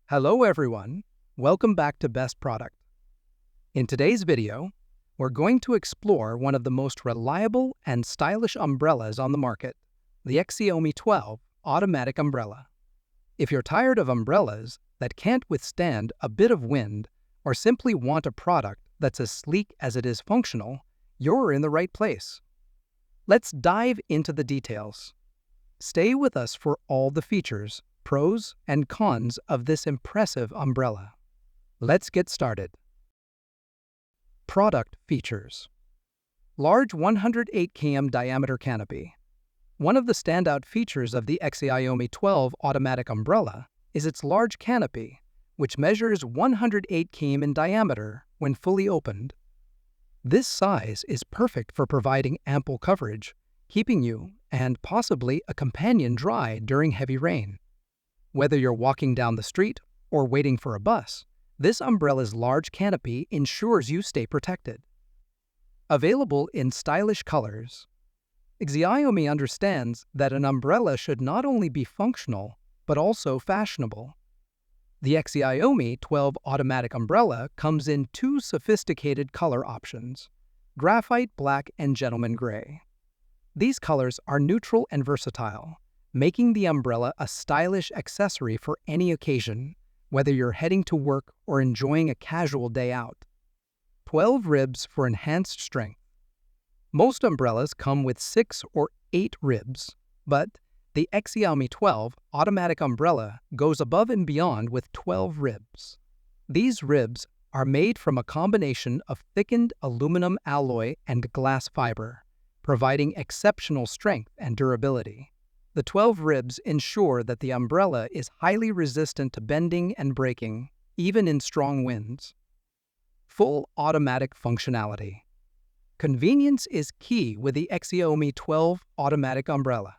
Hello everyone, welcome back to Best Product. In today's video, we're going to explore one of the most reliable and stylish umbrellas on the market, the Xiaomi 12 automatic umbrella. If you're tired of umbrellas that can't withstand a bit of wind or simply want a product that's as sleek as it is functional, you're in the right place. Let's dive into the details. Stay with us for all the features, pros and cons of this impressive umbrella. Let's get started. Product features. Large 108 km diameter canopy. One of the standout features of the Xiaomi 12 automatic umbrella is its large canopy, which measures 108 km in diameter when fully opened. This size is perfect for providing ample coverage, keeping you and possibly a companion dry during heavy rain. Whether you're walking down the street or waiting for a bus, this umbrella's large canopy ensures you stay protected. Available in stylish colors. Xiaomi understands that an umbrella should not only be functional, but also fashionable. The Xiaomi 12 automatic umbrella comes in two sophisticated color options, graphite black and gentleman gray. These colors are neutral and versatile, making the umbrella a stylish accessory for any occasion, whether you're heading to work or enjoying a casual day out. 12 ribs for enhanced strength. Most umbrellas come with 6 or 8 ribs, but the Xiaomi 12 automatic umbrella goes above and beyond with 12 ribs. These ribs are made from a combination of thickened aluminum alloy and glass fiber, providing exceptional strength and durability. The 12 ribs ensure that the umbrella is highly resistant to bending and breaking, even in strong winds. Full automatic functionality. Convenience is key with the Xiaomi 12 automatic umbrella.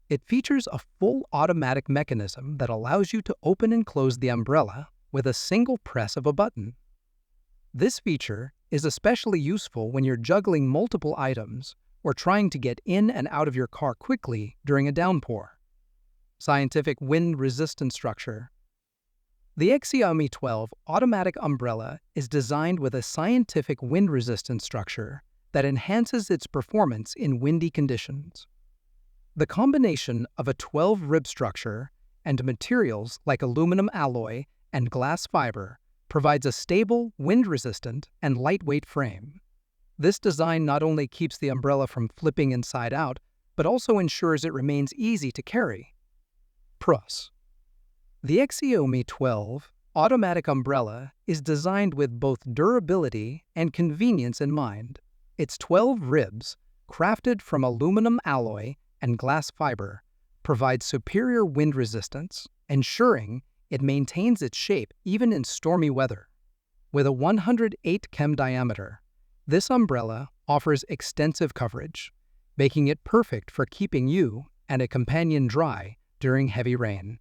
It features a full automatic mechanism that allows you to open and close the umbrella with a single press of a button. This feature is especially useful when you're juggling multiple items or trying to get in and out of your car quickly during a downpour. Scientific wind-resistant structure. The Xiaomi 12 automatic umbrella is designed with a scientific wind-resistant structure that enhances its performance in windy conditions. The combination of a 12-rib structure and materials like aluminum alloy and glass fiber provides a stable, wind-resistant, and lightweight frame. This design not only keeps the umbrella from flipping inside out, but also ensures it remains easy to carry. Pros. The Xiaomi 12 automatic umbrella is designed with both durability and convenience in mind. Its 12 ribs, crafted from aluminum alloy and glass fiber, provide superior wind resistance, ensuring it maintains its shape even in stormy weather. With a 108 km diameter, this umbrella offers extensive coverage, making it perfect for keeping you and a companion dry during heavy rain.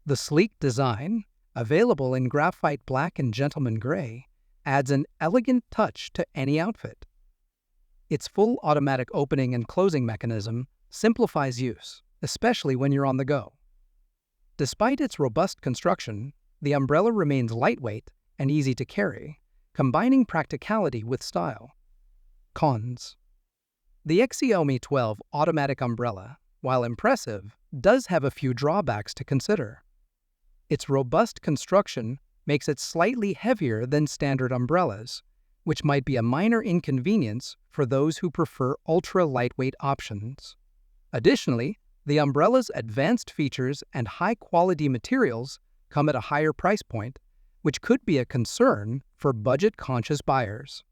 The sleek design, available in graphite black and gentleman gray, adds an elegant touch to any outfit. Its full automatic opening and closing mechanism simplifies use, especially when you're on the go. Despite its robust construction, the umbrella remains lightweight and easy to carry, combining practicality with style. Cons. The Xiaomi 12 automatic umbrella, while impressive, does have a few drawbacks to consider. Its robust construction makes it slightly heavier than standard umbrellas, which might be a minor inconvenience for those who prefer ultra-lightweight options. Additionally, the umbrella's advanced features and high-quality materials come at a higher price point, which could be a concern for budget-conscious buyers.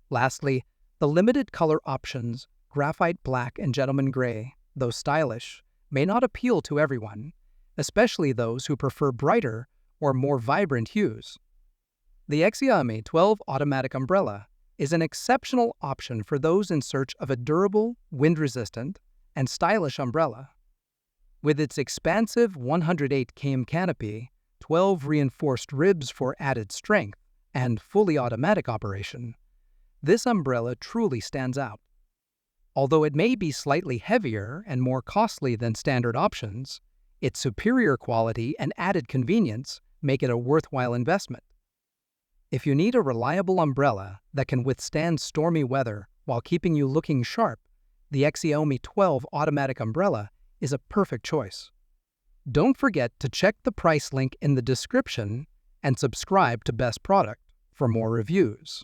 Lastly, the limited color options, graphite black and gentleman gray, though stylish, may not appeal to everyone, especially those who prefer brighter or more vibrant hues. The Xiaomi 12 automatic umbrella is an exceptional option for those in search of a durable, wind-resistant, and stylish umbrella. With its expansive 108 km canopy, 12 reinforced ribs for added strength, and fully automatic operation, this umbrella truly stands out. Although it may be slightly heavier and more costly than standard options, its superior quality and added convenience make it a worthwhile investment. If you need a reliable umbrella that can withstand stormy weather while keeping you looking sharp, the Xiaomi 12 automatic umbrella is a perfect choice. Don't forget to check the price link in the description and subscribe to Best Product for more reviews.